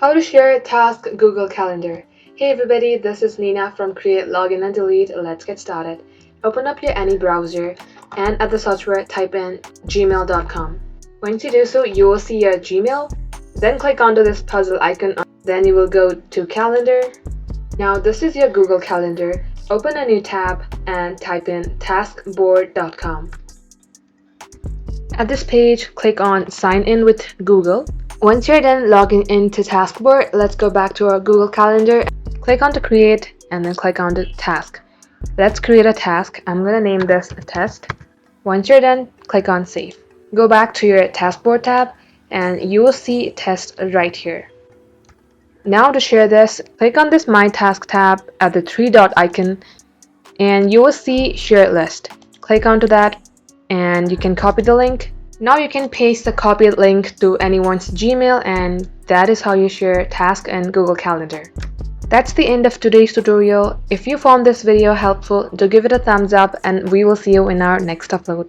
How to share task Google Calendar. Hey everybody, this is Nina from Create, Login and Delete. Let's get started. Open up your any browser and at the search bar type in gmail.com. Once you do so, you will see your Gmail. Then click onto this puzzle icon. Then you will go to Calendar. Now this is your Google Calendar. Open a new tab and type in taskboard.com. At this page, click on Sign in with Google. Once you're done logging into Taskboard, let's go back to our Google Calendar. Click on to create and then click on to task. Let's create a task. I'm going to name this a test. Once you're done, click on save. Go back to your Taskboard tab and you will see test right here. Now to share this, click on this My Task tab at the three dot icon and you will see Share List. Click onto that and you can copy the link. Now you can paste the copied link to anyone's Gmail, and that is how you share task in Google Calendar. That's the end of today's tutorial. If you found this video helpful, do give it a thumbs up and we will see you in our next upload.